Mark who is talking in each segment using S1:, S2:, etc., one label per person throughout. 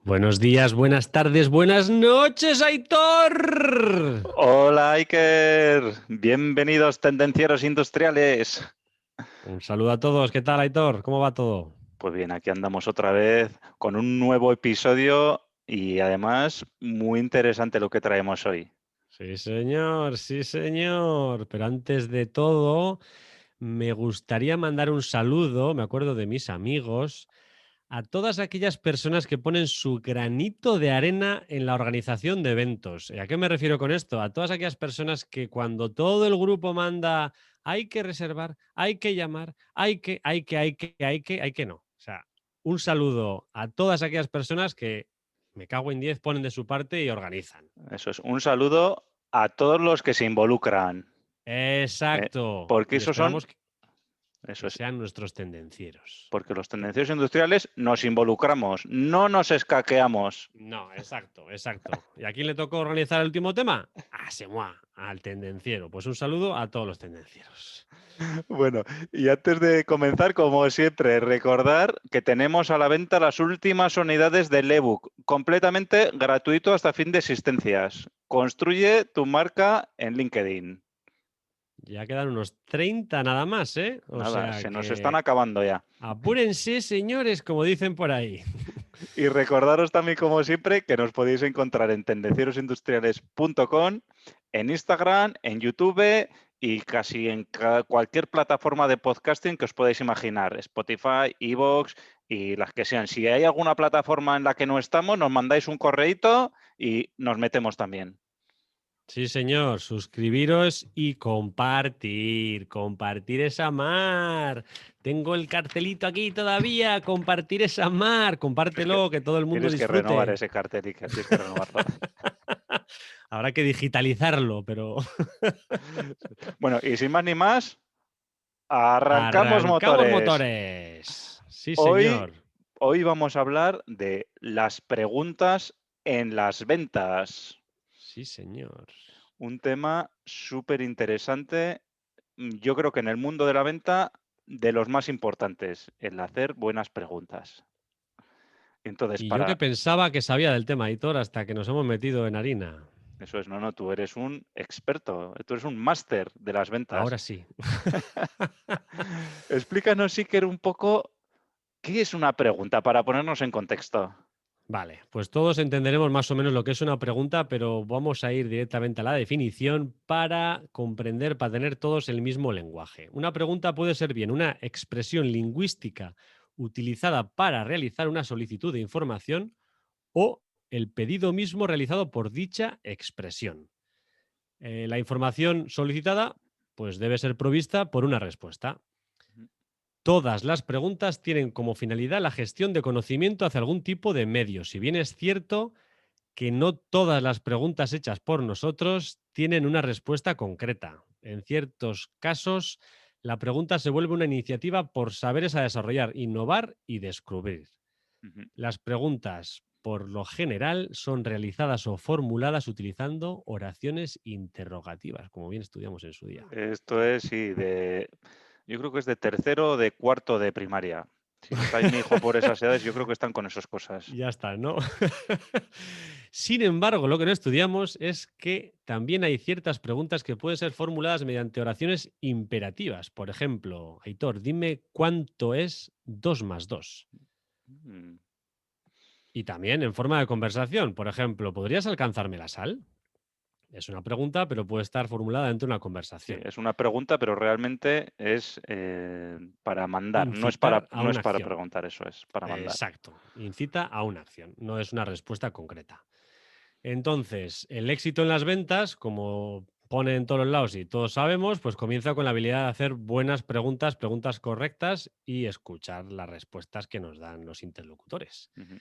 S1: Buenos días, buenas tardes, buenas noches, Aitor.
S2: Hola Iker, bienvenidos tendencieros industriales.
S1: Un saludo a todos, ¿qué tal, Aitor? ¿Cómo va todo?
S2: Pues bien, aquí andamos otra vez con un nuevo episodio y además muy interesante lo que traemos hoy.
S1: Sí, señor, sí, señor. Pero antes de todo, me gustaría mandar un saludo, me acuerdo de mis amigos, a todas aquellas personas que ponen su granito de arena en la organización de eventos. ¿Y a qué me refiero con esto? A todas aquellas personas que cuando todo el grupo manda hay que reservar, hay que llamar, hay que no. O sea, un saludo a todas aquellas personas que, me cago en 10, ponen de su parte y organizan.
S2: Eso es, un saludo a todos los que se involucran, ¿eh?
S1: Exacto.
S2: Porque
S1: Y
S2: esos son,
S1: esperamos
S2: eso
S1: que
S2: es,
S1: sean nuestros tendencieros.
S2: porque los tendencieros industriales nos involucramos, no nos escaqueamos.
S1: No, exacto, exacto. ¿Y a quién le tocó organizar el último tema? A Semua, al tendenciero. Pues un saludo a todos los tendencieros.
S2: Bueno, y antes de comenzar, como siempre, recordar que tenemos a la venta las últimas unidades del ebook, completamente gratuito hasta fin de existencias. Construye tu marca en LinkedIn.
S1: Ya quedan unos 30 nada más, ¿eh? O
S2: Nada,
S1: sea
S2: se nos están
S1: que
S2: acabando ya.
S1: apúrense, señores, como dicen por ahí.
S2: Y recordaros también, como siempre, que nos podéis encontrar en tendencierosindustriales.com, en Instagram, en YouTube y casi en cualquier plataforma de podcasting que os podáis imaginar, Spotify, Evox y las que sean. Si hay alguna plataforma en la que no estamos, nos mandáis un correíto y nos metemos también.
S1: Sí, señor, suscribiros y compartir. Compartir es amar. Tengo el cartelito aquí todavía. Compartir es amar.
S2: Tienes que,
S1: Compártelo, que todo el mundo
S2: tienes que renovar
S1: disfrute.
S2: ese cartel, Iker, tienes que renovarlo.
S1: Habrá que digitalizarlo, pero
S2: Bueno, y sin más ni más, arrancamos
S1: arrancamos
S2: motores.
S1: motores. Sí,
S2: Hoy,
S1: señor.
S2: hoy vamos a hablar de las preguntas en las ventas.
S1: Sí, señor.
S2: Un tema súper interesante. Yo creo que en el mundo de la venta, de los más importantes, el hacer buenas preguntas. Entonces,
S1: Y yo que
S2: para
S1: pensaba que sabía del tema, Hitor, hasta que nos hemos metido en harina.
S2: eso es, no, tú eres un experto, tú eres un máster de las
S1: Ahora
S2: ventas.
S1: sí.
S2: Explícanos, Iker, un poco qué es una pregunta para ponernos en contexto.
S1: Vale, pues todos entenderemos más o menos lo que es una pregunta, pero vamos a ir directamente a la definición para comprender, para tener todos el mismo lenguaje. Una pregunta puede ser bien una expresión lingüística utilizada para realizar una solicitud de información o el pedido mismo realizado por dicha expresión. La información solicitada pues debe ser provista por una respuesta. Todas las preguntas tienen como finalidad la gestión de conocimiento hacia algún tipo de medio. Si bien es cierto que no todas las preguntas hechas por nosotros tienen una respuesta concreta. En ciertos casos, la pregunta se vuelve una iniciativa por saberes a desarrollar, innovar y descubrir.
S2: Ujú.
S1: Las preguntas, por lo general, son realizadas o formuladas utilizando oraciones interrogativas, como bien estudiamos en su día.
S2: Esto es, sí, yo creo que es de tercero o de cuarto de primaria. Si está ahí mi hijo por esas edades, yo creo que están con esas cosas.
S1: Ya está, ¿no? Sin embargo, lo que no estudiamos es que también hay ciertas preguntas que pueden ser formuladas mediante oraciones imperativas. Por ejemplo, Aitor, dime cuánto es 2 más 2.
S2: Mm,
S1: Y también en forma de conversación. Por ejemplo, ¿podrías alcanzarme la sal? Es una pregunta, pero puede estar formulada dentro de una
S2: sí,
S1: conversación.
S2: es una pregunta, pero realmente es para mandar,
S1: Incitar a
S2: no es
S1: una
S2: para
S1: acción.
S2: preguntar, eso es, para mandar.
S1: Exacto. Incita a una acción. No es una respuesta concreta. Entonces, el éxito en las ventas, como pone en todos los lados y todos sabemos, pues comienza con la habilidad de hacer buenas preguntas, preguntas correctas y escuchar las respuestas que nos dan los interlocutores.
S2: Ujú,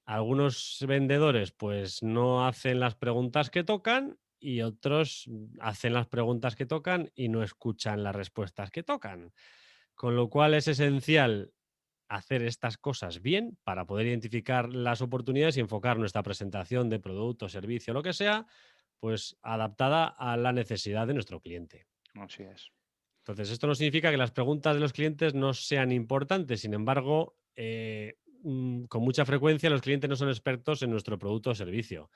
S1: Algunos vendedores pues no hacen las preguntas que tocan y otros hacen las preguntas que tocan y no escuchan las respuestas que tocan. Con lo cual es esencial hacer estas cosas bien para poder identificar las oportunidades y enfocar nuestra presentación de producto, servicio, lo que sea, pues adaptada a la necesidad de nuestro cliente.
S2: así es.
S1: Entonces, esto no significa que las preguntas de los clientes no sean importantes, sin embargo, con mucha frecuencia los clientes no son expertos en nuestro producto o servicio,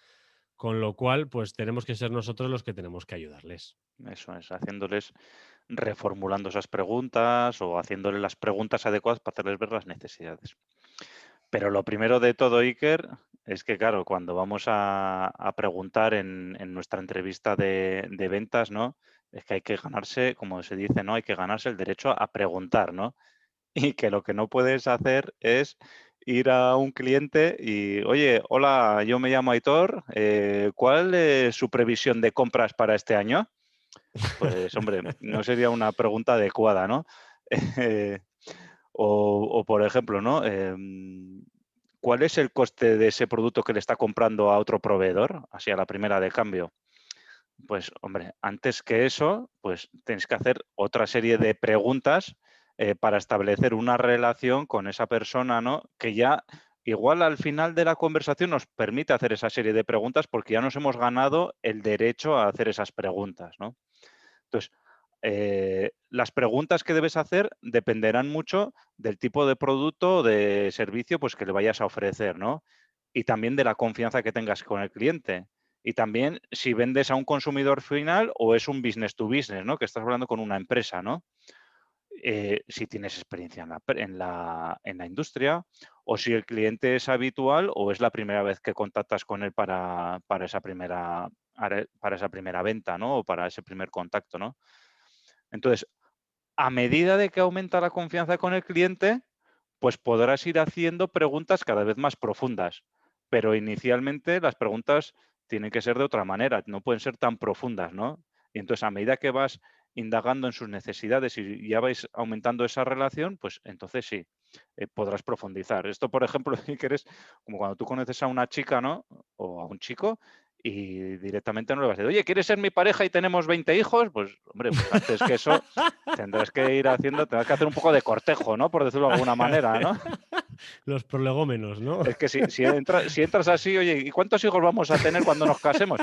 S1: con lo cual, pues tenemos que ser nosotros los que tenemos que ayudarles.
S2: Eso es, haciéndoles, reformulando esas preguntas o haciéndoles las preguntas adecuadas para hacerles ver las necesidades. Pero lo primero de todo, Iker, es que, claro, cuando vamos a preguntar en nuestra entrevista de ventas, ¿no? Es que hay que ganarse, como se dice, ¿no? Hay que ganarse el derecho a preguntar, ¿no? Y que lo que no puedes hacer es ir a un cliente y, oye, hola, yo me llamo Aitor, ¿cuál es su previsión de compras para este año? Pues, hombre, no sería una pregunta adecuada, ¿no? Eh, o, por ejemplo, ¿no? ¿Cuál es el coste de ese producto que le está comprando a otro proveedor? Así a la primera de cambio. Pues, hombre, antes que eso, pues tienes que hacer otra serie de preguntas para establecer una relación con esa persona, ¿no? Que ya igual al final de la conversación nos permite hacer esa serie de preguntas porque ya nos hemos ganado el derecho a hacer esas preguntas, ¿no? Entonces, las preguntas que debes hacer dependerán mucho del tipo de producto o de servicio pues, que le vayas a ofrecer, ¿no? Y también de la confianza que tengas con el cliente. Y también si vendes a un consumidor final o es un business to business, ¿no? Que estás hablando con una empresa, ¿no? Si tienes experiencia en la industria o si el cliente es habitual o es la primera vez que contactas con él para esa primera venta, ¿no? O para ese primer contacto, ¿no? Entonces, a medida de que aumenta la confianza con el cliente, pues podrás ir haciendo preguntas cada vez más profundas. Pero inicialmente las preguntas tienen que ser de otra manera, no pueden ser tan profundas, ¿no? Y entonces, a medida que vas indagando en sus necesidades y ya vais aumentando esa relación, pues entonces sí, podrás profundizar. Esto, por ejemplo, si quieres, como cuando tú conoces a una chica, ¿no? O a un chico y directamente no le vas a decir, oye, ¿quieres ser mi pareja y tenemos 20 hijos? Pues, hombre, pues antes que eso tendrás que ir haciendo, tendrás que hacer un poco de cortejo, ¿no? Por decirlo de alguna manera, ¿no?
S1: Los prolegómenos, ¿no?
S2: Es que si entras así, oye, ¿y cuántos hijos vamos a tener cuando nos casemos?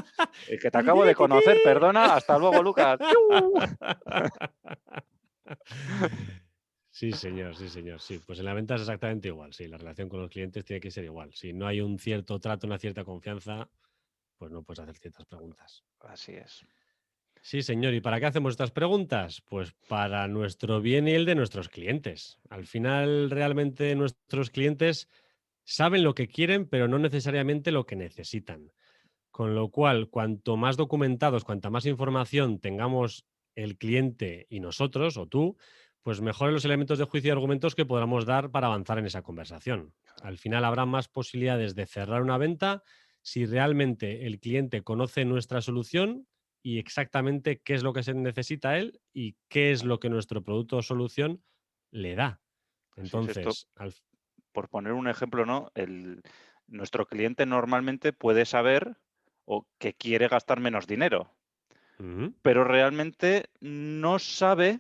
S2: Que te acabo de
S1: Tiriquitiquití.
S2: conocer, perdona, hasta luego, Lucas. ¡Piu!
S1: Sí, señor, sí, señor. Sí, pues en la venta es exactamente igual. Sí, la relación con los clientes tiene que ser igual. Si no hay un cierto trato, una cierta confianza, pues no puedes hacer ciertas preguntas.
S2: Así es.
S1: Sí, señor. ¿Y para qué hacemos estas preguntas? Pues para nuestro bien y el de nuestros clientes. Al final, realmente nuestros clientes saben lo que quieren, pero no necesariamente lo que necesitan. Con lo cual, cuanto más documentados, cuanta más información tengamos el cliente y nosotros, o tú, pues mejores los elementos de juicio y argumentos que podamos dar para avanzar en esa conversación. Al final habrá más posibilidades de cerrar una venta si realmente el cliente conoce nuestra solución y exactamente qué es lo que se necesita a él y qué es lo que nuestro producto o solución le da.
S2: Así es esto.
S1: Entonces, al...
S2: Por poner un ejemplo, ¿no? Nuestro cliente normalmente puede saber o que quiere gastar menos dinero,
S1: Ujú.
S2: pero realmente no sabe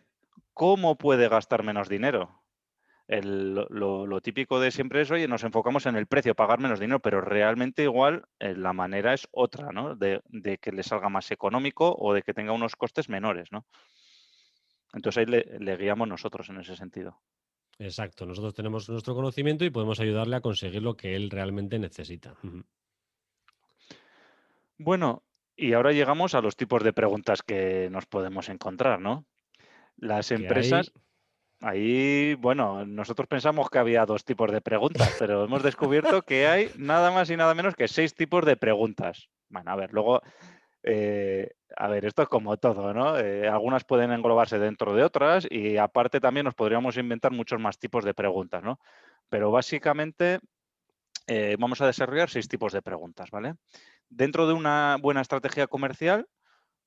S2: cómo puede gastar menos dinero. Lo típico de siempre es, oye, nos enfocamos en el precio, pagar menos dinero, pero realmente igual la manera es otra, ¿no? De que le salga más económico o de que tenga unos costes menores, ¿no? Entonces ahí le guiamos nosotros en ese sentido.
S1: Exacto, nosotros tenemos nuestro conocimiento y podemos ayudarle a conseguir lo que él realmente necesita. Ujú.
S2: Bueno, y ahora llegamos a los tipos de preguntas que nos podemos encontrar, ¿no? Las
S1: Que hay,
S2: empresas, ahí, bueno, nosotros pensamos que había dos tipos de preguntas, pero hemos descubierto que hay nada más y nada menos que 6 tipos de preguntas. Bueno, a ver, luego, a ver, esto es como todo, ¿no? Algunas pueden englobarse dentro de otras y aparte también nos podríamos inventar muchos más tipos de preguntas, ¿no? Pero básicamente vamos a desarrollar 6 tipos de preguntas, ¿vale? Dentro de una buena estrategia comercial,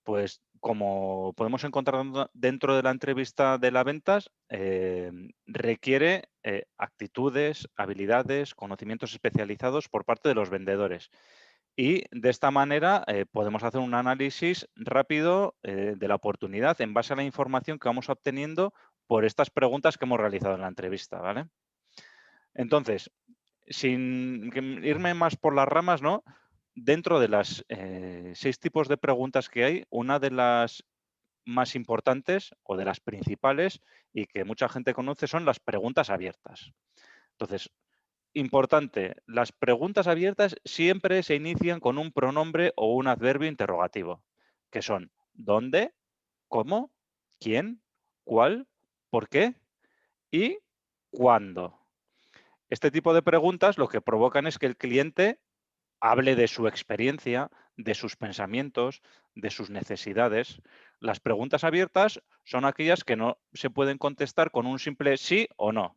S2: pues como podemos encontrar dentro de la entrevista de las ventas, requiere actitudes, habilidades, conocimientos especializados por parte de los vendedores. Y de esta manera podemos hacer un análisis rápido de la oportunidad en base a la información que vamos obteniendo por estas preguntas que hemos realizado en la entrevista, ¿vale? Entonces, sin irme más por las ramas, ¿no? Dentro de las 6 tipos de preguntas que hay, una de las más importantes o de las principales y que mucha gente conoce son las preguntas abiertas. Entonces, Importante, las preguntas abiertas siempre se inician con un pronombre o un adverbio interrogativo, que son ¿dónde? ¿Cómo? ¿Quién? ¿Cuál? ¿Por qué? ¿Y cuándo? Este tipo de preguntas lo que provocan es que el cliente hable de su experiencia, de sus pensamientos, de sus necesidades. Las preguntas abiertas son aquellas que no se pueden contestar con un simple sí o no.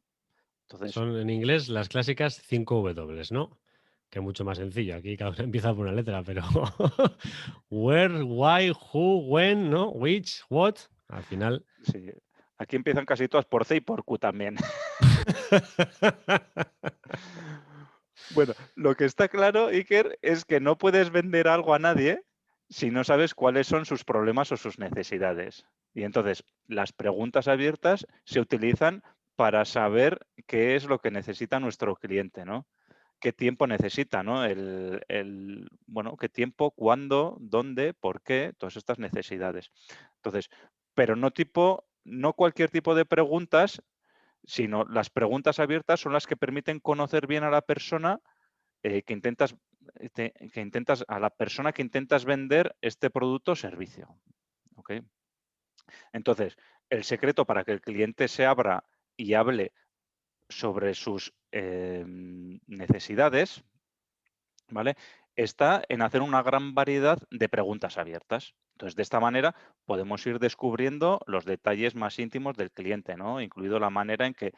S2: Entonces,
S1: Son en inglés las clásicas 5 W, ¿no? Que es mucho más sencillo. Aquí cada uno empieza por una letra, pero where, why, who, when, ¿no? Which, what. Al final.
S2: sí, aquí empiezan casi todas por C y por Q también. Bueno, lo que está claro, Iker, es que no puedes vender algo a nadie si no sabes cuáles son sus problemas o sus necesidades. Y entonces, las preguntas abiertas se utilizan para saber qué es lo que necesita nuestro cliente, ¿no? Qué tiempo necesita, ¿no? Bueno, qué tiempo, cuándo, dónde, por qué, todas estas necesidades. Entonces, pero no cualquier tipo de preguntas, sino las preguntas abiertas son las que permiten conocer bien a la persona que a la persona que intentas vender este producto o servicio. ¿Ok? Entonces, el secreto para que el cliente se abra y hable sobre sus necesidades, ¿vale? Está en hacer una gran variedad de preguntas abiertas. Entonces, de esta manera podemos ir descubriendo los detalles más íntimos del cliente, ¿no? Incluido la manera en que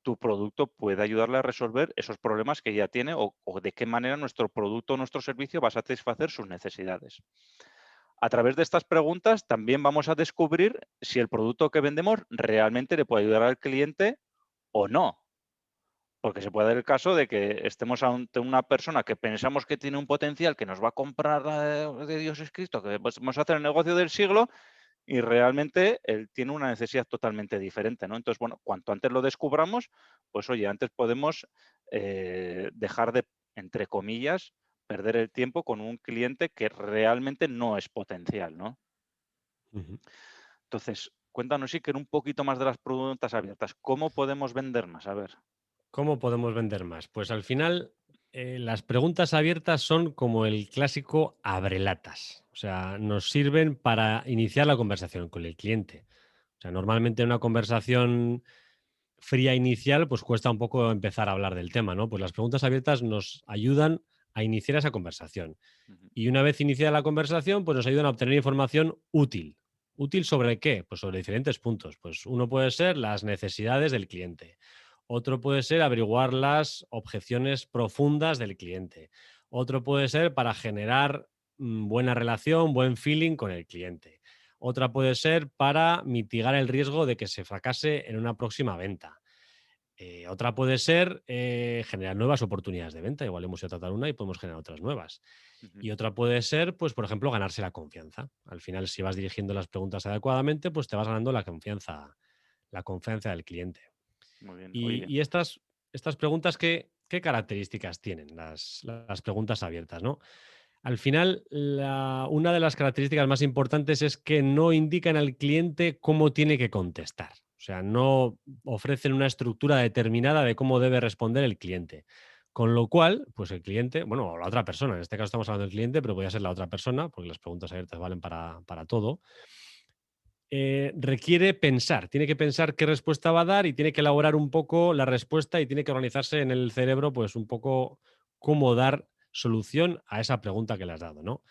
S2: tu producto puede ayudarle a resolver esos problemas que ya tiene o de qué manera nuestro producto o nuestro servicio va a satisfacer sus necesidades. A través de estas preguntas también vamos a descubrir si el producto que vendemos realmente le puede ayudar al cliente o no. Porque se puede dar el caso de que estemos ante una persona que pensamos que tiene un potencial que nos va a comprar de Dios es Cristo, que pues, vamos a hacer el negocio del siglo y realmente él tiene una necesidad totalmente diferente, ¿no? Entonces, bueno, cuanto antes lo descubramos, pues oye, antes podemos dejar de, entre comillas, perder el tiempo con un cliente que realmente no es potencial, ¿no?
S1: Ujú.
S2: Entonces, cuéntanos, Iker, un poquito más de las preguntas abiertas. ¿Cómo podemos vender más? A ver.
S1: ¿Cómo podemos vender más? Pues al final, las preguntas abiertas son como el clásico abrelatas. O sea, nos sirven para iniciar la conversación con el cliente. O sea, normalmente una conversación fría inicial, pues cuesta un poco empezar a hablar del tema, ¿no? Pues las preguntas abiertas nos ayudan a iniciar esa conversación.
S2: Ujú,
S1: Y una vez iniciada la conversación, pues nos ayudan a obtener información útil. ¿Útil sobre qué? Pues sobre diferentes puntos. Pues uno puede ser las necesidades del cliente. Otro puede ser averiguar las objeciones profundas del cliente. Otro puede ser para generar buena relación, buen feeling con el cliente. Otra puede ser para mitigar el riesgo de que se fracase en una próxima venta. Otra puede ser generar nuevas oportunidades de venta. Igual hemos ido a tratar una y podemos generar otras nuevas.
S2: ujú.
S1: Y otra puede ser, pues, por ejemplo, ganarse la confianza. Al final, si vas dirigiendo las preguntas adecuadamente, pues te vas ganando la confianza del cliente.
S2: Muy bien.
S1: Y,
S2: Oye,
S1: y estas preguntas, ¿qué características tienen las preguntas abiertas, ¿no? Al final, una de las características más importantes es que no indican al cliente cómo tiene que contestar. O sea, no ofrecen una estructura determinada de cómo debe responder el cliente. Con lo cual, pues el cliente, bueno, o la otra persona, en este caso estamos hablando del cliente, pero podría ser la otra persona, porque las preguntas abiertas valen para todo, requiere pensar, tiene que pensar qué respuesta va a dar y tiene que elaborar un poco la respuesta y tiene que organizarse en el cerebro, pues un poco cómo dar solución a esa pregunta que le has dado, ¿no?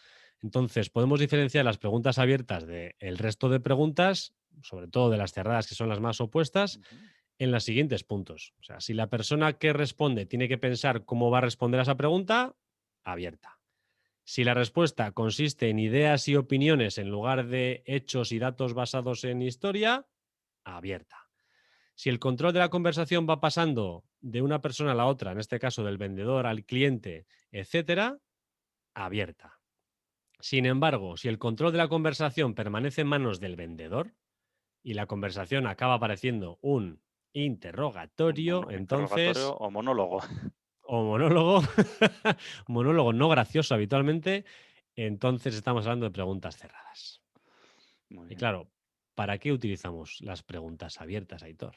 S1: Entonces, podemos diferenciar las preguntas abiertas del resto de preguntas, sobre todo de las cerradas, que son las más opuestas,
S2: ujú,
S1: en los siguientes puntos. O sea, si la persona que responde tiene que pensar cómo va a responder a esa pregunta, abierta. Si la respuesta consiste en ideas y opiniones en lugar de hechos y datos basados en historia, abierta. Si el control de la conversación va pasando de una persona a la otra, en este caso del vendedor al cliente, etcétera, abierta. Sin embargo, si el control de la conversación permanece en manos del vendedor y la conversación acaba pareciendo un interrogatorio,
S2: interrogatorio
S1: entonces,
S2: o monólogo.
S1: o monólogo, monólogo no gracioso habitualmente, entonces estamos hablando de preguntas cerradas.
S2: Muy
S1: Y
S2: bien.
S1: claro, ¿para qué utilizamos las preguntas abiertas, Aitor?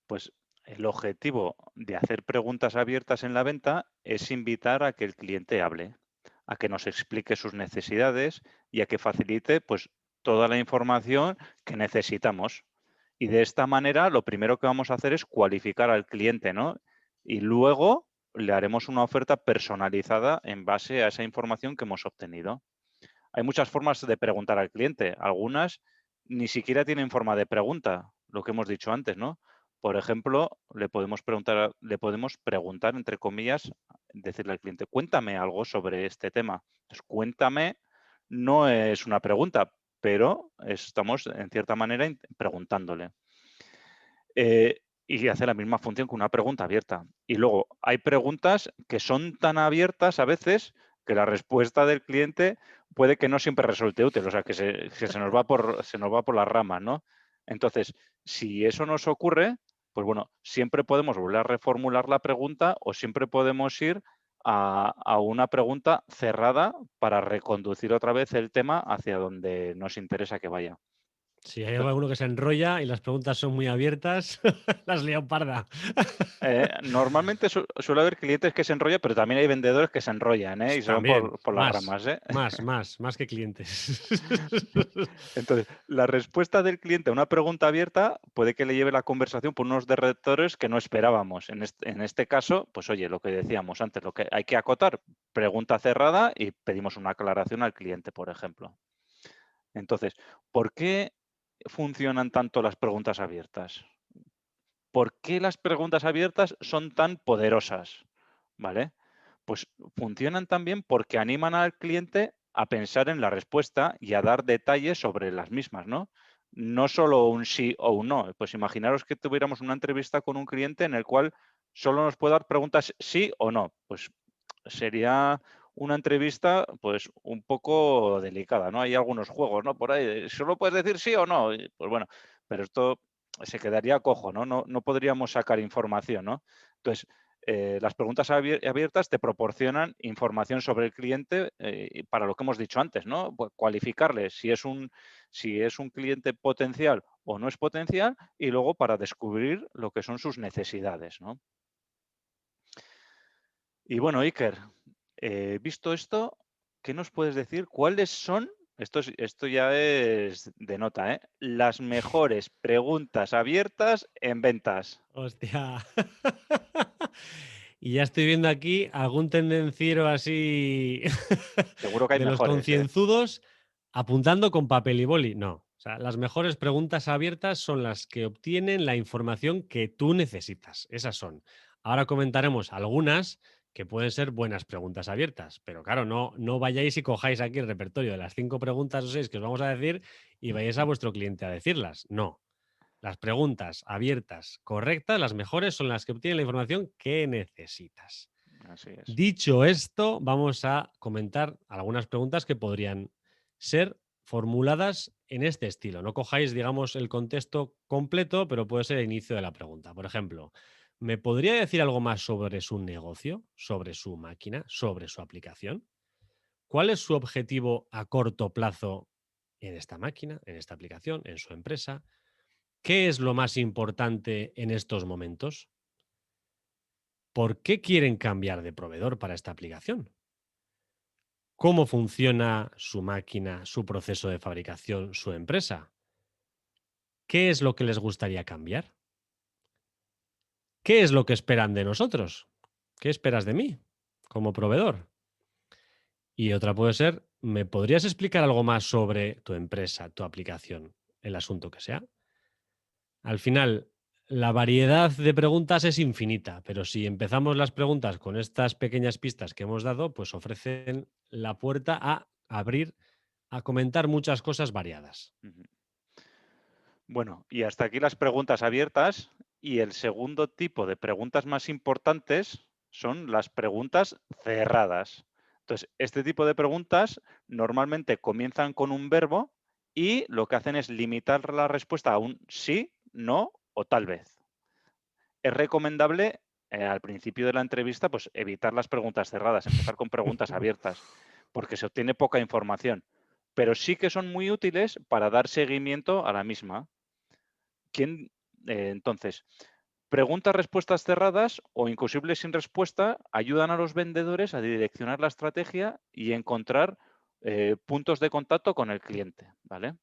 S2: Pues El objetivo de hacer preguntas abiertas en la venta es invitar a que el cliente hable, a que nos explique sus necesidades y a que facilite pues toda la información que necesitamos. Y de esta manera lo primero que vamos a hacer es cualificar al cliente, ¿no? Y luego le haremos una oferta personalizada en base a esa información que hemos obtenido. Hay muchas formas de preguntar al cliente. Algunas ni siquiera tienen forma de pregunta, lo que hemos dicho antes, ¿no? Por ejemplo, le podemos preguntar, entre comillas, decirle al cliente, cuéntame algo sobre este tema. Entonces, cuéntame no es una pregunta, pero estamos, en cierta manera, preguntándole. Y hace la misma función que una pregunta abierta. Y luego, hay preguntas que son tan abiertas a veces que la respuesta del cliente puede que no siempre resulte útil, o sea, que se nos va por las ramas, ¿no? Entonces, si eso nos ocurre, pues bueno, siempre podemos volver a reformular la pregunta o siempre podemos ir a una pregunta cerrada para reconducir otra vez el tema hacia donde nos interesa que vaya.
S1: Si hay alguno que se enrolla y las preguntas son muy abiertas, las has liado parda.
S2: Normalmente suele haber clientes que se enrollan, pero también hay vendedores que se enrollan, ¿eh? Y se van
S1: También,
S2: por las
S1: más,
S2: ramas, ¿eh?
S1: más que clientes.
S2: Entonces, la respuesta del cliente a una pregunta abierta puede que le lleve la conversación por unos derretores que no esperábamos. En este caso, pues oye, lo que decíamos antes, lo que hay que acotar, pregunta cerrada y pedimos una aclaración al cliente, por ejemplo. Entonces, ¿por qué funcionan tanto las preguntas abiertas? ¿Por qué las preguntas abiertas son tan poderosas? ¿Vale? Pues funcionan también porque animan al cliente a pensar en la respuesta y a dar detalles sobre las mismas, ¿no? No solo un sí o un no. Pues imaginaros que tuviéramos una entrevista con un cliente en el cual solo nos puede dar preguntas sí o no. Pues sería una entrevista pues un poco delicada, ¿no? Hay algunos juegos, ¿no? Por ahí, solo puedes decir sí o no. Y, pues bueno, pero esto se quedaría cojo, ¿no? No podríamos sacar información, ¿no? Entonces, las preguntas abiertas te proporcionan información sobre el cliente para lo que hemos dicho antes, ¿no? Pues cualificarle si es un cliente potencial o no es potencial y luego para descubrir lo que son sus necesidades, ¿no? Y bueno, Iker, visto esto, ¿qué nos puedes decir? ¿Cuáles son, esto ya es de nota, las mejores preguntas abiertas en ventas?
S1: Hostia. Y ya estoy viendo aquí algún tendenciero así
S2: Seguro que hay
S1: de los
S2: mejores, ¿eh?
S1: concienzudos apuntando con papel y boli. No. O sea, las mejores preguntas abiertas son las que obtienen la información que tú necesitas. Esas son. Ahora comentaremos algunas que pueden ser buenas preguntas abiertas, pero claro, no vayáis y cojáis aquí el repertorio de las 5 preguntas o 6 que os vamos a decir y vayáis a vuestro cliente a decirlas. No. Las preguntas abiertas correctas, las mejores, son las que obtienen la información que necesitas.
S2: Así es.
S1: Dicho esto, vamos a comentar algunas preguntas que podrían ser formuladas en este estilo. No cojáis, digamos, el contexto completo, pero puede ser el inicio de la pregunta. Por ejemplo, ¿me podría decir algo más sobre su negocio, sobre su máquina, sobre su aplicación? ¿Cuál es su objetivo a corto plazo en esta máquina, en esta aplicación, en su empresa? ¿Qué es lo más importante en estos momentos? ¿Por qué quieren cambiar de proveedor para esta aplicación? ¿Cómo funciona su máquina, su proceso de fabricación, su empresa? ¿Qué es lo que les gustaría cambiar? ¿Qué es lo que esperan de nosotros? ¿Qué esperas de mí como proveedor? Y otra puede ser, ¿me podrías explicar algo más sobre tu empresa, tu aplicación, el asunto que sea? Al final, la variedad de preguntas es infinita, pero si empezamos las preguntas con estas pequeñas pistas que hemos dado, pues ofrecen la puerta a abrir, a comentar muchas cosas variadas.
S2: Ujú. Bueno, y hasta aquí las preguntas abiertas. Y el segundo tipo de preguntas más importantes son las preguntas cerradas. Entonces, este tipo de preguntas normalmente comienzan con un verbo y lo que hacen es limitar la respuesta a un sí, no o tal vez. Es recomendable al principio de la entrevista pues evitar las preguntas cerradas, empezar con preguntas abiertas, porque se obtiene poca información, pero sí que son muy útiles para dar seguimiento a la misma. ¿Quién, entonces, Preguntas, respuestas cerradas o imposibles sin respuesta ayudan a los vendedores a direccionar la estrategia y encontrar puntos de contacto con el cliente, ¿vale?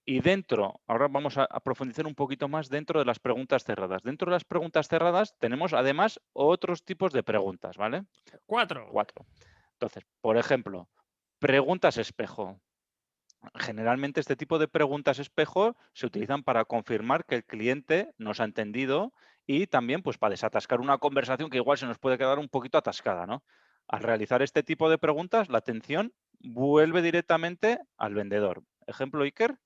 S2: Y ahora vamos a profundizar un poquito más dentro de las preguntas cerradas. Dentro de las preguntas cerradas tenemos además otros tipos de preguntas, ¿vale?
S1: 4.
S2: 4. Entonces, por ejemplo, preguntas espejo. Generalmente este tipo de preguntas espejo se utilizan para confirmar que el cliente nos ha entendido y también pues para desatascar una conversación que igual se nos puede quedar un poquito atascada, ¿no? Al realizar este tipo de preguntas, la atención vuelve directamente al vendedor. Ejemplo, Iker.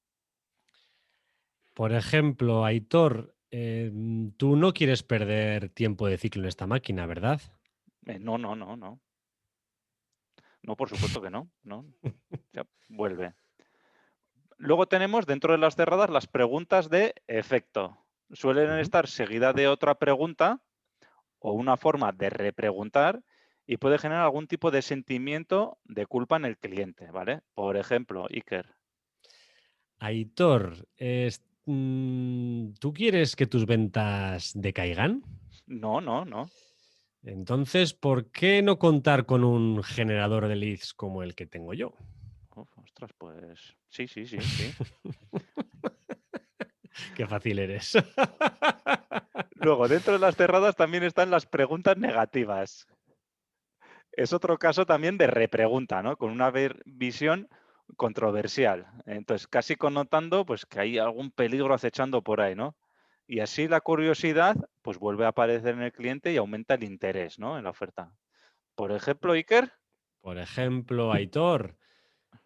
S1: Por ejemplo, Aitor, tú no quieres perder tiempo de ciclo en esta máquina, ¿verdad?
S2: No, no, no, no. No, por supuesto que no. No. Ya, vuelve. Luego tenemos dentro de las cerradas las preguntas de efecto. Suelen
S1: Ujú.
S2: estar seguidas de otra pregunta o una forma de repreguntar y puede generar algún tipo de sentimiento de culpa en el cliente, ¿vale? Por ejemplo, Iker.
S1: Aitor, ¿tú quieres que tus ventas decaigan?
S2: No, no, no.
S1: Entonces, ¿por qué no contar con un generador de leads como el que tengo yo?
S2: Uf, ostras, pues sí, sí, sí, sí.
S1: Qué fácil eres.
S2: Luego, dentro de las cerradas también están las preguntas negativas. Es otro caso también de repregunta, ¿no? Con una visión controversial. Entonces, casi connotando pues, que hay algún peligro acechando por ahí, ¿no? Y así la curiosidad pues vuelve a aparecer en el cliente y aumenta el interés, ¿no? En la oferta. Por ejemplo, Iker.
S1: Por ejemplo, Aitor,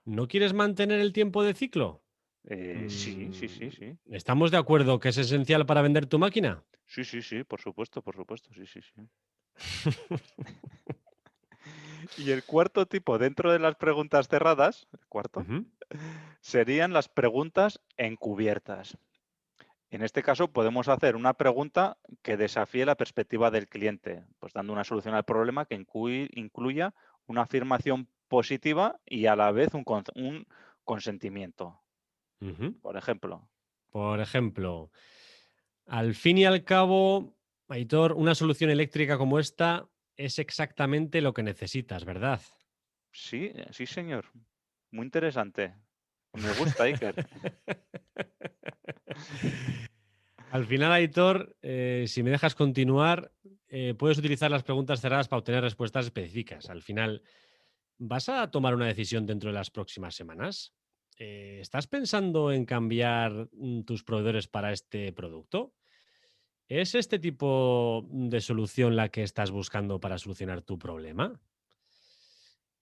S1: ¿no quieres mantener el tiempo de ciclo?
S2: Sí, sí, sí, sí.
S1: ¿Estamos de acuerdo que es esencial para vender tu máquina?
S2: Sí, sí, sí, por supuesto, sí, sí, sí. Y el cuarto tipo dentro de las preguntas cerradas, el cuarto,
S1: Ujú.
S2: serían las preguntas encubiertas. En este caso, podemos hacer una pregunta que desafíe la perspectiva del cliente, pues dando una solución al problema que incluya una afirmación positiva y a la vez un consentimiento.
S1: Ujú.
S2: Por ejemplo,
S1: Por ejemplo, al fin y al cabo, Aitor, una solución eléctrica como esta es exactamente lo que necesitas, ¿verdad?
S2: sí, sí, señor. Muy interesante. Me gusta, Iker.
S1: Al final, Aitor, si me dejas continuar, puedes utilizar las preguntas cerradas para obtener respuestas específicas. Al final, ¿vas a tomar una decisión dentro de las próximas semanas? ¿Estás pensando en cambiar tus proveedores para este producto? ¿Es este tipo de solución la que estás buscando para solucionar tu problema?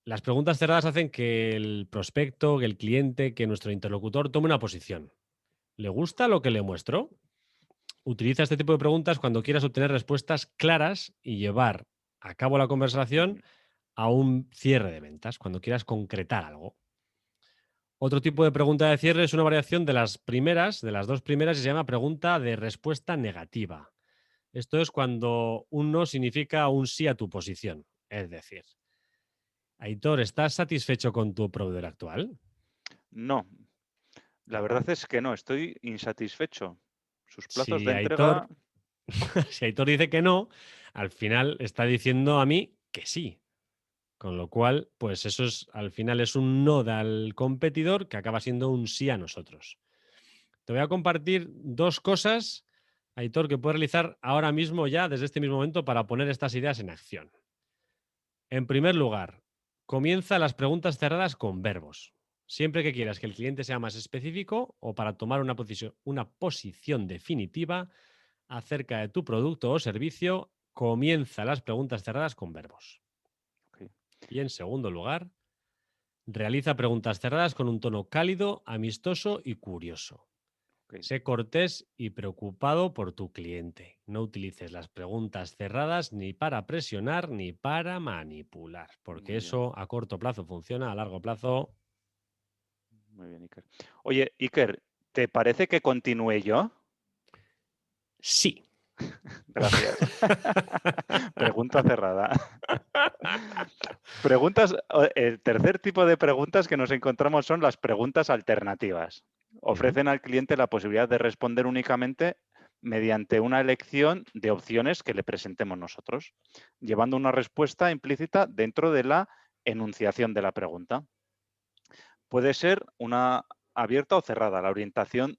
S1: Las preguntas cerradas hacen que el prospecto, que el cliente, que nuestro interlocutor tome una posición. ¿Le gusta lo que le muestro? Utiliza este tipo de preguntas cuando quieras obtener respuestas claras y llevar a cabo la conversación
S2: Ujú.
S1: a un cierre de ventas, cuando quieras concretar algo. Otro tipo de pregunta de cierre es una variación de las primeras, de las dos primeras, y se llama pregunta de respuesta negativa. Esto es cuando un no significa un sí a tu posición. Es decir, Aitor, ¿estás satisfecho con tu proveedor actual?
S2: No, la verdad es que no, estoy insatisfecho. Sus plazos
S1: Si
S2: de
S1: Aitor,
S2: entrega,
S1: si Aitor dice que no, al final está diciendo a mí que sí. Con lo cual, pues eso es, al final es un no al competidor que acaba siendo un sí a nosotros. Te voy a compartir dos cosas, Aitor, que puedes realizar ahora mismo ya, desde este mismo momento, para poner estas ideas en acción. En primer lugar, comienza las preguntas cerradas con verbos. Siempre que quieras que el cliente sea más específico o para tomar una posición definitiva acerca de tu producto o servicio, comienza las preguntas cerradas con verbos.
S2: ok,
S1: Y en segundo lugar, realiza preguntas cerradas con un tono cálido, amistoso y curioso.
S2: ok,
S1: Sé cortés y preocupado por tu cliente. No utilices las preguntas cerradas ni para presionar ni para manipular, porque
S2: muy bien,
S1: eso a corto plazo funciona, a largo plazo
S2: muy bien, Iker. Oye, Iker, ¿te parece que continúe yo?
S1: sí.
S2: Gracias. Pregunta cerrada. Preguntas, el tercer tipo de preguntas que nos encontramos son las preguntas alternativas.
S1: Ujú.
S2: Ofrecen al cliente la posibilidad de responder únicamente mediante una elección de opciones que le presentemos nosotros, llevando una respuesta implícita dentro de la enunciación de la pregunta. Puede ser una abierta o cerrada. La orientación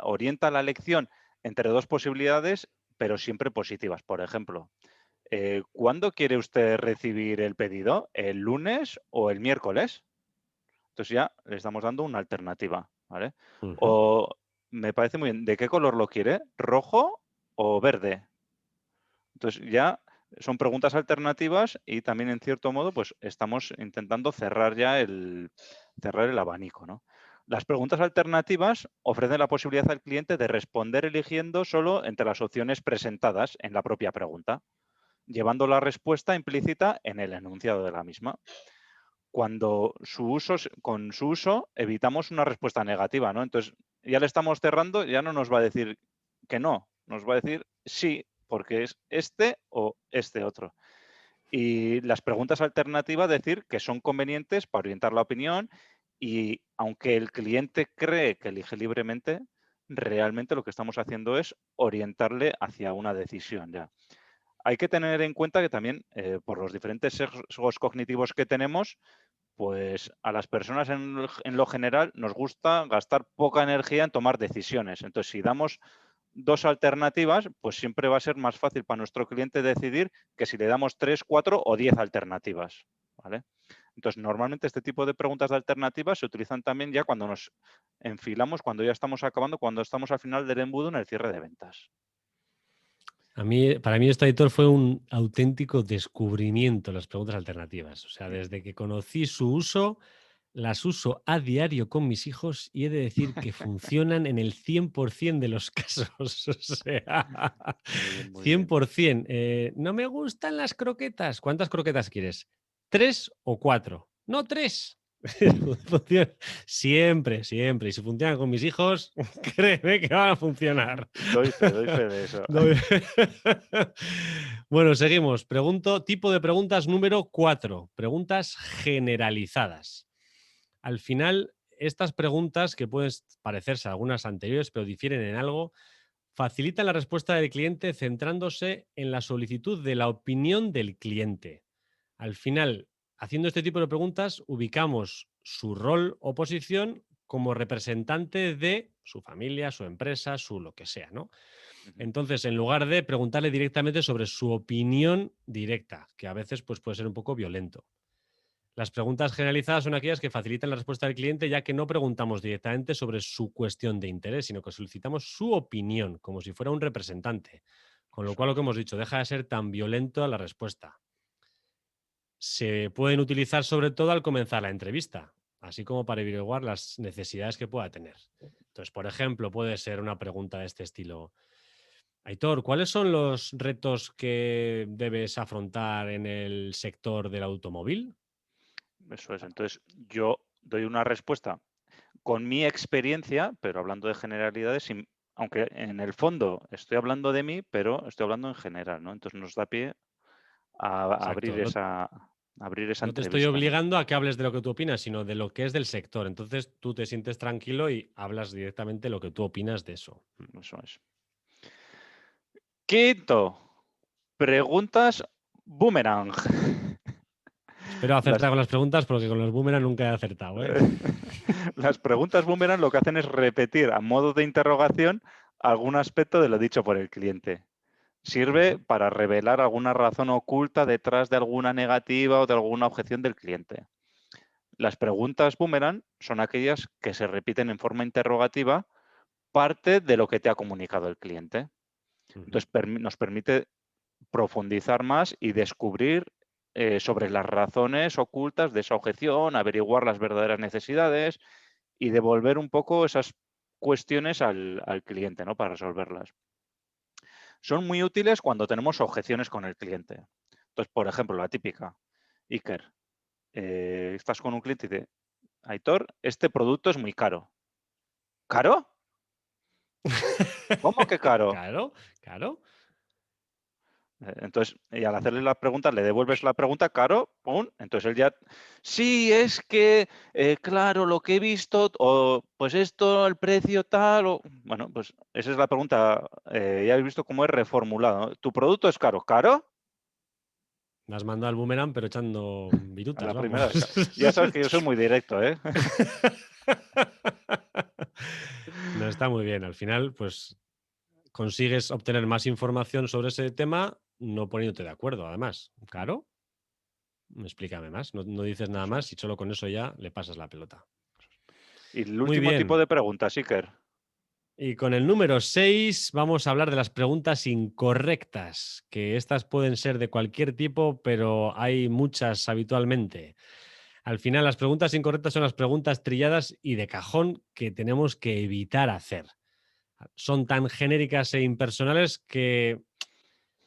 S2: orienta la elección entre dos posibilidades, pero siempre positivas. Por ejemplo, ¿cuándo quiere usted recibir el pedido? ¿El lunes o el miércoles? Entonces ya le estamos dando una alternativa, ¿vale?
S1: Ujú.
S2: O me parece muy bien, ¿de qué color lo quiere? ¿Rojo o verde? Entonces ya son preguntas alternativas y también en cierto modo pues estamos intentando cerrar ya cerrar el abanico, ¿no? Las preguntas alternativas ofrecen la posibilidad al cliente de responder eligiendo solo entre las opciones presentadas en la propia pregunta, llevando la respuesta implícita en el enunciado de la misma. Con su uso evitamos una respuesta negativa, ¿no? Entonces ya le estamos cerrando, ya no nos va a decir que no, nos va a decir sí, porque es este o este otro. Y las preguntas alternativas decir que son convenientes para orientar la opinión y aunque el cliente cree que elige libremente, realmente lo que estamos haciendo es orientarle hacia una decisión ya. Hay que tener en cuenta que también por los diferentes sesgos cognitivos que tenemos, pues a las personas en lo general nos gusta gastar poca energía en tomar decisiones. Entonces, si damos dos alternativas, pues siempre va a ser más fácil para nuestro cliente decidir que si le damos 3, 4 o 10 alternativas, ¿vale? Entonces, normalmente este tipo de preguntas de alternativas se utilizan también ya cuando nos enfilamos, cuando ya estamos acabando, cuando estamos al final del embudo en el cierre de ventas.
S1: Para mí esto, editor, fue un auténtico descubrimiento, las preguntas alternativas. O sea,
S2: Mm.
S1: desde que conocí su uso, las uso a diario con mis hijos y he de decir que funcionan en el 100% de los casos. O sea,
S2: Muy bien, muy bien.
S1: 100%. No me gustan las croquetas. ¿Cuántas croquetas quieres? ¿Tres o cuatro? No, tres. Funciona. Siempre, siempre. Y si funcionan con mis hijos, créeme que van a funcionar.
S2: Doy fe de eso.
S1: Doy- Bueno, seguimos. Tipo de preguntas número 4. Preguntas generalizadas. Al final, estas preguntas, que pueden parecerse a algunas anteriores, pero difieren en algo, facilitan la respuesta del cliente centrándose en la solicitud de la opinión del cliente. Al final, haciendo este tipo de preguntas, ubicamos su rol o posición como representante de su familia, su empresa, su lo que sea, ¿no?
S2: Ujú.
S1: Entonces, en lugar de preguntarle directamente sobre su opinión directa, que a veces pues, puede ser un poco violento. Las preguntas generalizadas son aquellas que facilitan la respuesta del cliente, ya que no preguntamos directamente sobre su cuestión de interés, sino que solicitamos su opinión, como si fuera un representante. Con lo
S2: Eso
S1: cual, lo que
S2: es.
S1: hemos dicho, deja de ser tan violento la respuesta. Se pueden utilizar sobre todo al comenzar la entrevista, así como para averiguar las necesidades que pueda tener. Entonces, por ejemplo, puede ser una pregunta de este estilo. Aitor, ¿cuáles son los retos que debes afrontar en el sector del automóvil?
S2: Eso es. Entonces, yo doy una respuesta con mi experiencia, pero hablando de generalidades, aunque en el fondo estoy hablando de mí, pero estoy hablando en general, ¿no? Entonces nos da pie a
S1: Exacto. No,
S2: abrir esa
S1: no te estoy
S2: entrevista, ¿no?
S1: obligando a que hables de lo que tú opinas, sino de lo que es del sector. Entonces tú te sientes tranquilo y hablas directamente lo que tú opinas de eso.
S2: Eso es. Quinto, preguntas boomerang.
S1: Espero
S2: Las,
S1: acertar con las preguntas porque con los boomerang nunca he acertado, ¿eh?
S2: las preguntas boomerang lo que hacen es repetir a modo de interrogación algún aspecto de lo dicho por el cliente. Sirve
S1: Ujú.
S2: para revelar alguna razón oculta detrás de alguna negativa o de alguna objeción del cliente. Las preguntas boomerang son aquellas que se repiten en forma interrogativa parte de lo que te ha comunicado el cliente.
S1: Ujú.
S2: Entonces, nos permite profundizar más y descubrir sobre las razones ocultas de esa objeción, averiguar las verdaderas necesidades y devolver un poco esas cuestiones al cliente, ¿no? Para resolverlas. Son muy útiles cuando tenemos objeciones con el cliente. Entonces, por ejemplo, la típica, Iker, estás con un cliente y dice, Aitor, este producto es muy caro. ¿Caro? ¿Cómo que caro?
S1: Claro, claro.
S2: Entonces, y al hacerle la pregunta, le devuelves la pregunta, claro, pum, entonces él ya, sí, es que, claro, lo que he visto, o pues esto, el precio tal, o bueno, pues esa es la pregunta, ya habéis visto cómo es reformulado, ¿no? ¿Tu producto es caro? ¿Caro?
S1: Me has mandado el boomerang, pero echando
S2: A
S1: virutas,
S2: la
S1: vamos.
S2: primera, ya sabes que yo soy muy directo, ¿eh?
S1: No, está muy bien. Al final, pues consigues obtener más información sobre ese tema no poniéndote de acuerdo, además. Claro, explícame más. No, no dices nada
S2: Eso
S1: más
S2: es.
S1: y solo con eso ya le pasas la pelota.
S2: Y el
S1: Muy
S2: último tipo
S1: bien.
S2: de preguntas, Iker.
S1: Y con el número 6 vamos a hablar de las preguntas incorrectas, que estas pueden ser de cualquier tipo, pero hay muchas habitualmente. Al final, las preguntas incorrectas son las preguntas trilladas y de cajón que tenemos que evitar hacer. Son tan genéricas e impersonales que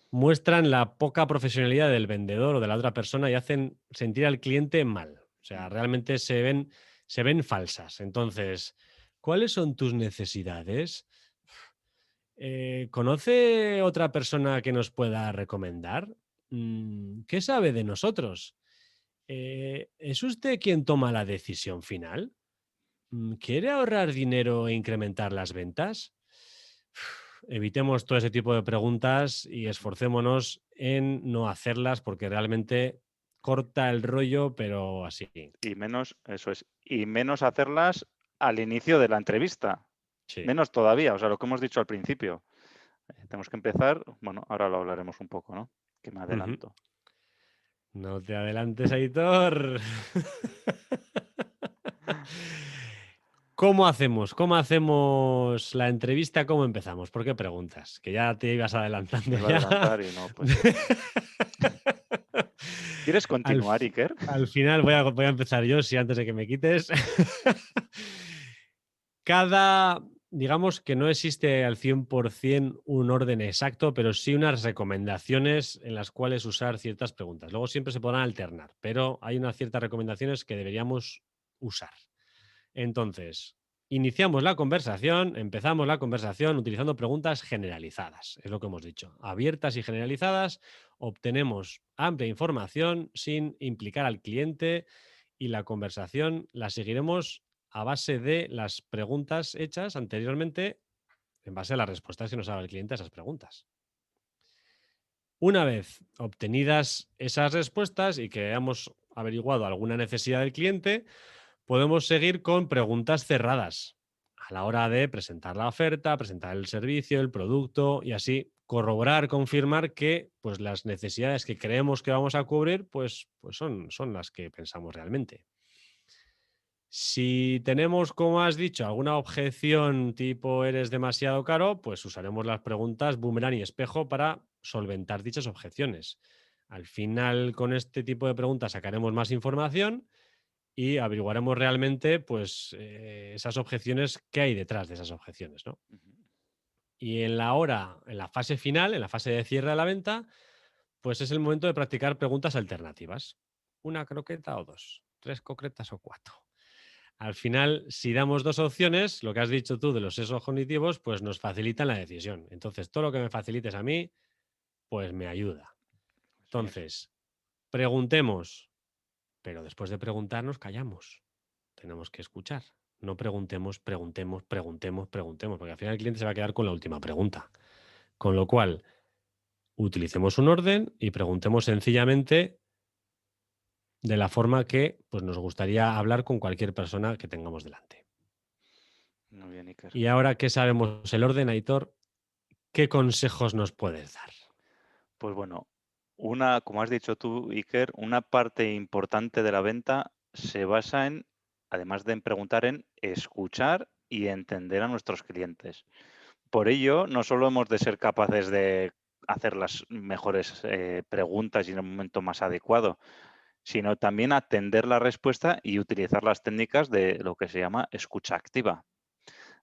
S1: muestran la poca profesionalidad del vendedor o de la otra persona y hacen sentir al cliente mal. O sea, realmente se ven falsas. Entonces, ¿cuáles son tus necesidades? ¿Conoce otra persona que nos pueda recomendar? ¿Qué sabe de nosotros? ¿Es usted quien toma la decisión final? ¿Quiere ahorrar dinero e incrementar las ventas? Evitemos todo ese tipo de preguntas y esforcémonos en no hacerlas porque realmente corta el rollo, pero así.
S2: Y menos, eso es, y menos hacerlas al inicio de la entrevista.
S1: Sí.
S2: Menos todavía, o sea, lo que hemos dicho al principio. Tenemos que empezar, bueno, ahora lo hablaremos un poco, ¿no? Que me
S1: Ujú.
S2: adelanto.
S1: No te adelantes, Aitor. ¿Cómo hacemos? ¿Cómo hacemos la entrevista? ¿Cómo empezamos? ¿Por qué preguntas? Que ya te ibas adelantando
S2: Me iba a
S1: ya.
S2: adelantar y no, pues eso. ¿Quieres
S1: Al,
S2: continuar, Iker?
S1: al final voy a empezar yo, si antes de que me quites. Digamos que no existe al 100% un orden exacto, pero sí unas recomendaciones en las cuales usar ciertas preguntas. Luego siempre se podrán alternar, pero hay unas ciertas recomendaciones que deberíamos usar. Entonces, empezamos la conversación utilizando preguntas generalizadas, es lo que hemos dicho. Abiertas y generalizadas, obtenemos amplia información sin implicar al cliente y la conversación la seguiremos a base de las preguntas hechas anteriormente, en base a las respuestas que nos haga el cliente a esas preguntas. Una vez obtenidas esas respuestas y que hayamos averiguado alguna necesidad del cliente, podemos seguir con preguntas cerradas a la hora de presentar la oferta, presentar el servicio, el producto y así corroborar, confirmar que pues, las necesidades que creemos que vamos a cubrir pues son las que pensamos realmente. Si tenemos, como has dicho, alguna objeción tipo eres demasiado caro, pues usaremos las preguntas boomerang y espejo para solventar dichas objeciones. Al final, con este tipo de preguntas sacaremos más información y averiguaremos realmente, pues, esas objeciones, qué hay detrás de esas objeciones, ¿no? Y en la fase final, en la fase de cierre de la venta, pues es el momento de practicar preguntas alternativas. Una croqueta o dos, tres croquetas o cuatro. Al final, si damos dos opciones, lo que has dicho tú de los sesgos cognitivos, pues nos facilitan la decisión. Entonces, todo lo que me facilites a mí, pues me ayuda.
S2: Sí, eso.
S1: Entonces, preguntemos, pero después de preguntarnos, callamos. Tenemos que escuchar. No preguntemos, preguntemos, porque al final el cliente se va a quedar con la última pregunta. Con lo cual, utilicemos un orden y preguntemos sencillamente de la forma que pues, nos gustaría hablar con cualquier persona que tengamos delante.
S2: Muy bien, Iker.
S1: Y ahora que sabemos el orden, Aitor, ¿qué consejos nos puedes dar?
S2: Pues bueno, como has dicho tú, Iker, una parte importante de la venta se basa en, además de en preguntar, en escuchar y entender a nuestros clientes. Por ello, no solo hemos de ser capaces de hacer las mejores preguntas y en el momento más adecuado, sino también atender la respuesta y utilizar las técnicas de lo que se llama escucha activa.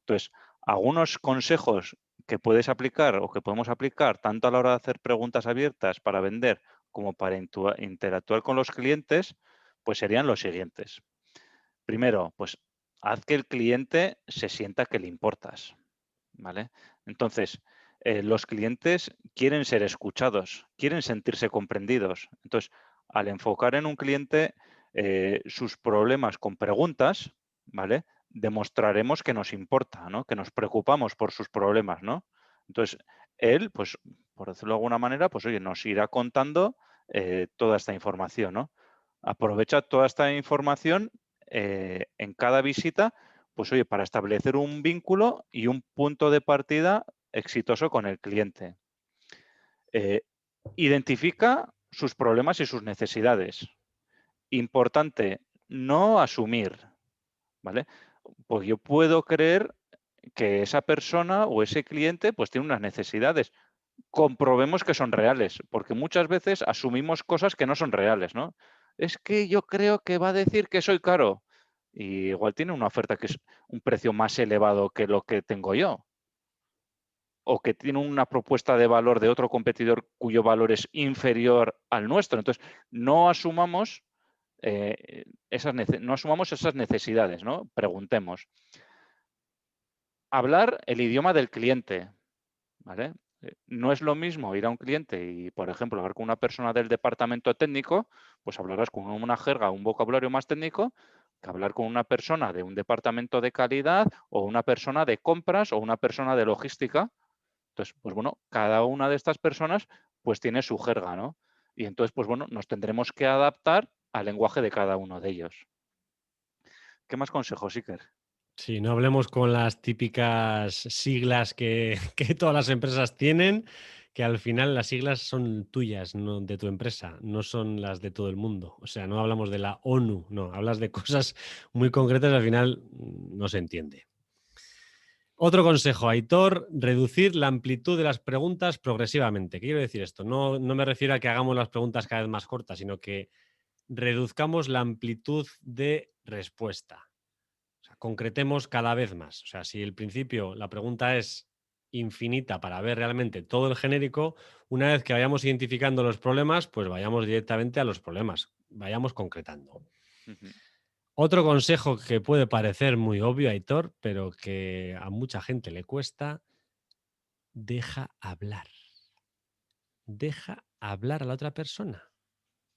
S2: Entonces, algunos consejos que puedes aplicar o que podemos aplicar tanto a la hora de hacer preguntas abiertas para vender como para interactuar con los clientes, pues serían los siguientes. Primero, pues haz que el cliente se sienta que le importas, ¿vale? Entonces, los clientes quieren ser escuchados, quieren sentirse comprendidos. Entonces, al enfocar en un cliente sus problemas con preguntas, ¿vale? Demostraremos que nos importa, ¿no? Que nos preocupamos por sus problemas, ¿no? Entonces, él, pues, por decirlo de alguna manera, pues oye, nos irá contando toda esta información, ¿no? Aprovecha toda esta información en cada visita, pues oye, para establecer un vínculo y un punto de partida exitoso con el cliente. Eh, Identifica sus problemas y sus necesidades. Importante, no asumir, ¿vale? Pues yo puedo creer que esa persona o ese cliente pues tiene unas necesidades. Comprobemos que son reales, porque muchas veces asumimos cosas que no son reales, ¿no? Es que yo creo que va a decir que soy caro. Y igual tiene una oferta que es un precio más elevado que lo que tengo yo. O que tiene una propuesta de valor de otro competidor cuyo valor es inferior al nuestro. Entonces, no asumamos, no asumamos esas necesidades, ¿no? Preguntemos. Hablar el idioma del cliente, ¿vale? No es lo mismo ir a un cliente y, por ejemplo, hablar con una persona del departamento técnico, pues hablarás con una jerga, un vocabulario más técnico, que hablar con una persona de un departamento de calidad o una persona de compras o una persona de logística. Entonces, pues bueno, cada una de estas personas pues tiene su jerga, ¿no? Y entonces, pues bueno, nos tendremos que adaptar al lenguaje de cada uno de ellos. ¿Qué más consejos, Iker?
S1: Sí, no hablemos con las típicas siglas que, que todas las empresas tienen, que al final las siglas son tuyas, no de tu empresa, no son las de todo el mundo. O sea, no hablamos de la ONU, no, hablas de cosas muy concretas y al final no se entiende. Otro consejo, Aitor, reducir la amplitud de las preguntas progresivamente. ¿Qué quiero decir esto? No, no me refiero a que hagamos las preguntas cada vez más cortas, sino que reduzcamos la amplitud de respuesta. O sea, concretemos cada vez más. O sea, si al principio la pregunta es infinita para ver realmente todo el genérico, una vez que vayamos identificando los problemas, pues vayamos directamente a los problemas, vayamos concretando.
S2: Ujú.
S1: Otro consejo que puede parecer muy obvio, Aitor, pero que a mucha gente le cuesta, deja hablar. Deja hablar a la otra persona.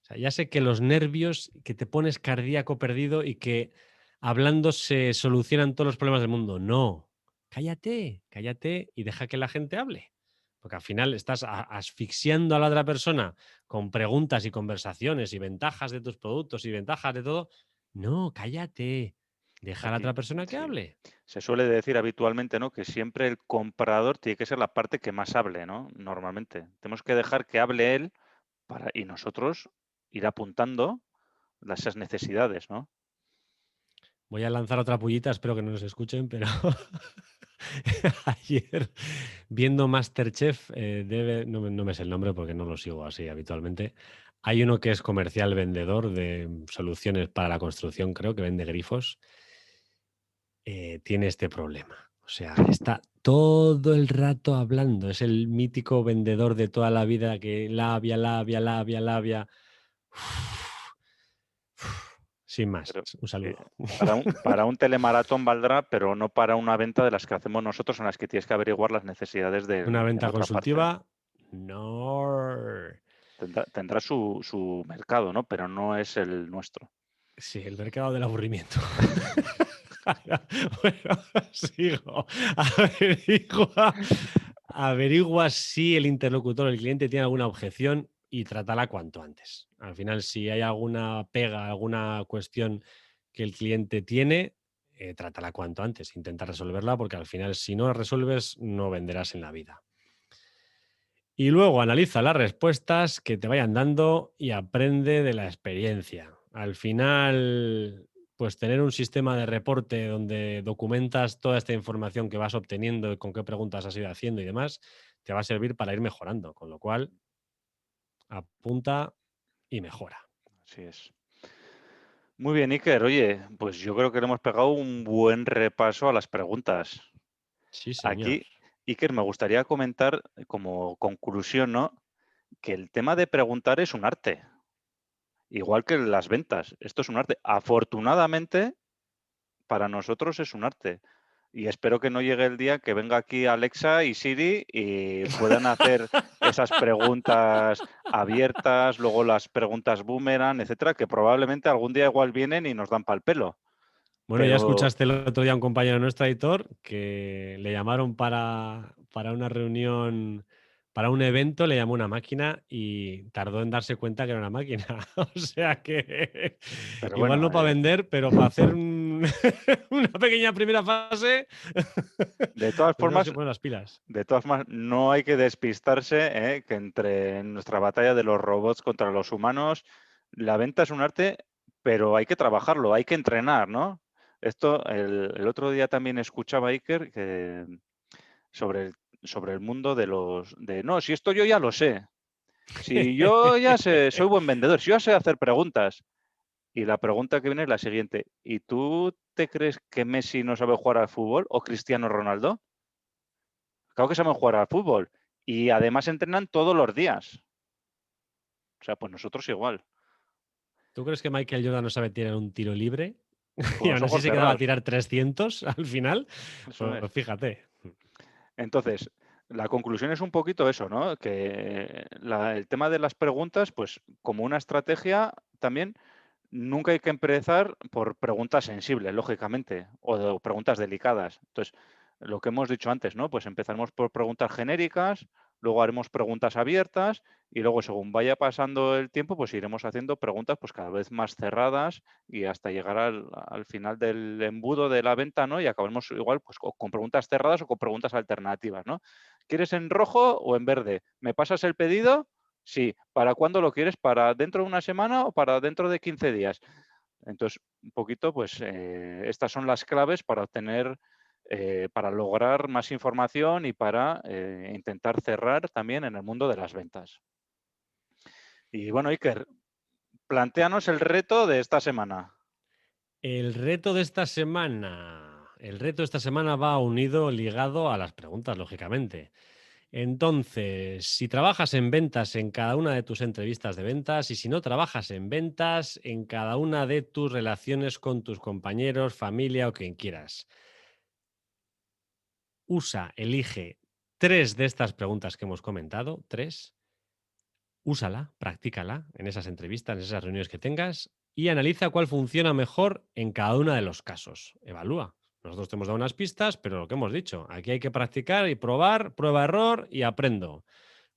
S1: O sea, ya sé que los nervios, que te pones cardíaco perdido y que hablando se solucionan todos los problemas del mundo. No, cállate, cállate y deja que la gente hable. Porque al final estás asfixiando a la otra persona con preguntas y conversaciones y ventajas de tus productos y ventajas de todo. No, cállate. Deja a la
S2: Aquí,
S1: otra persona que
S2: sí.
S1: hable.
S2: Se suele decir habitualmente, ¿no? Que siempre el comprador tiene que ser la parte que más hable, ¿no? Normalmente. Tenemos que dejar que hable él y nosotros ir apuntando esas necesidades, ¿no?
S1: Voy a lanzar otra pullita, espero que no nos escuchen, pero ayer viendo Masterchef, no me sé el nombre porque no lo sigo así habitualmente. Hay uno que es comercial vendedor de soluciones para la construcción, creo que vende grifos. Tiene este problema. O sea, está todo el rato hablando. Es el mítico vendedor de toda la vida que labia, labia, labia, labia. Sin más,
S2: Pero
S1: un
S2: sí,
S1: saludo.
S2: para un telemaratón valdrá, pero no para una venta de las que hacemos nosotros, en las que tienes que averiguar las necesidades
S1: Una
S2: de la
S1: venta
S2: otra parte.
S1: consultiva, no.
S2: Tendrá su mercado, ¿no? Pero no es el nuestro.
S1: Sí, el mercado del aburrimiento. Bueno, sigo. Averigua, averigua si el interlocutor, el cliente, tiene alguna objeción y trátala cuanto antes. Al final, si hay alguna pega, alguna cuestión que el cliente tiene, trátala cuanto antes. Intenta resolverla porque al final, si no la resuelves, no venderás en la vida. Y luego analiza las respuestas que te vayan dando y aprende de la experiencia. Al final, pues tener un sistema de reporte donde documentas toda esta información que vas obteniendo y con qué preguntas has ido haciendo y demás, te va a servir para ir mejorando. Con lo cual, apunta y mejora.
S2: Así es. Muy bien, Iker. Oye, pues yo creo que le hemos pegado un buen repaso a las preguntas.
S1: Sí, señor.
S2: Aquí, Iker, me gustaría comentar como conclusión, ¿no? Que el tema de preguntar es un arte, igual que las ventas. Esto es un arte. Afortunadamente, para nosotros es un arte. Y espero que no llegue el día que venga aquí Alexa y Siri y puedan hacer esas preguntas abiertas, luego las preguntas boomerang, etcétera, que probablemente algún día igual vienen y nos dan pal pelo.
S1: Bueno, ya
S2: Pero
S1: escuchaste el otro día a un compañero nuestro, editor, que le llamaron para una reunión, para un evento, le llamó una máquina y tardó en darse cuenta que era una máquina. O sea que
S2: pero
S1: igual
S2: bueno,
S1: no para vender, pero para hacer una pequeña primera fase,
S2: de todas
S1: tenemos que
S2: formas,
S1: poner las pilas.
S2: no hay que despistarse, que entre nuestra batalla de los robots contra los humanos, la venta es un arte, pero hay que trabajarlo, hay que entrenar, ¿no? Esto, el otro día también escuchaba a Iker que sobre sobre el mundo de no, si esto yo ya lo sé, si yo ya sé, soy buen vendedor, si yo ya sé hacer preguntas. Y la pregunta que viene es la siguiente, ¿y tú te crees que Messi no sabe jugar al fútbol o Cristiano Ronaldo? Claro que saben jugar al fútbol y además entrenan todos los días. O sea, pues nosotros igual,
S1: ¿Tú crees que Michael Jordan no sabe tirar un tiro libre?
S2: con
S1: Y
S2: los
S1: aún así
S2: ojos
S1: se quedaba a
S2: cerrados.
S1: tirar 300 al final.
S2: Eso es.
S1: Pues fíjate.
S2: Entonces, la conclusión es un poquito eso, ¿no? Que el tema de las preguntas, pues como una estrategia también, nunca hay que empezar por preguntas sensibles, lógicamente, o preguntas delicadas. Entonces, lo que hemos dicho antes, ¿no? Pues empezaremos por preguntas genéricas, luego haremos preguntas abiertas y luego, según vaya pasando el tiempo, pues iremos haciendo preguntas pues cada vez más cerradas y hasta llegar al final del embudo de la venta, ¿no? Y acabaremos igual pues con preguntas cerradas o con preguntas alternativas, ¿no? ¿Quieres en rojo o en verde? ¿Me pasas el pedido? Sí. ¿Para cuándo lo quieres? ¿Para dentro de una semana o para dentro de 15 días? Entonces, un poquito, pues estas son las claves para obtener, para lograr más información y para intentar cerrar también en el mundo de las ventas. Y bueno, Iker, plantéanos el reto de esta semana.
S1: El reto de esta semana. El reto de esta semana va unido, ligado a las preguntas, lógicamente. Entonces, si trabajas en ventas en cada una de tus entrevistas de ventas y si no trabajas en ventas en cada una de tus relaciones con tus compañeros, familia o quien quieras, elige tres de estas preguntas que hemos comentado, tres, úsala, practícala en esas entrevistas, en esas reuniones que tengas y analiza cuál funciona mejor en cada uno de los casos. Evalúa. Nosotros te hemos dado unas pistas, pero lo que hemos dicho, aquí hay que practicar y probar, prueba, error y aprendo.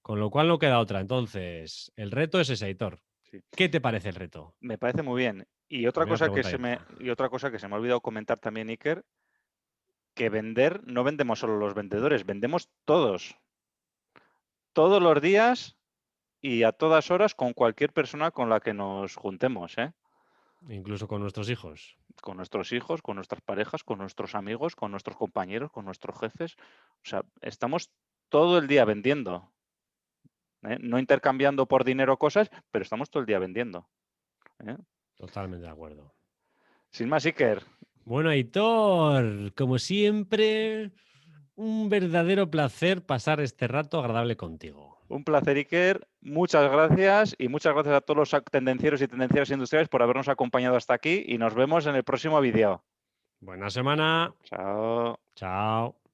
S1: Con lo cual no queda otra. Entonces, el reto es ese, Aitor.
S2: Sí,
S1: ¿Qué te parece el reto?
S2: me parece muy bien. Y otra
S1: Primera
S2: cosa
S1: pregunta abierta.
S2: y otra cosa que se me ha olvidado comentar también, Iker, que vender no vendemos solo los vendedores, vendemos todos los días y a todas horas con cualquier persona con la que nos juntemos, ¿eh?
S1: Incluso con nuestros hijos.
S2: Con nuestros hijos, con nuestras parejas, con nuestros amigos, con nuestros compañeros, con nuestros jefes. O sea, estamos todo el día vendiendo, ¿eh? No intercambiando por dinero cosas, pero estamos todo el día vendiendo, ¿eh?
S1: Totalmente de acuerdo.
S2: Sin más, Iker,
S1: Bueno, Aitor, como siempre, un verdadero placer pasar este rato agradable contigo.
S2: un placer, Iker. Muchas gracias y muchas gracias a todos los tendencieros y tendencieras industriales por habernos acompañado hasta aquí y nos vemos en el próximo vídeo.
S1: Buena semana.
S2: Chao.
S1: Chao.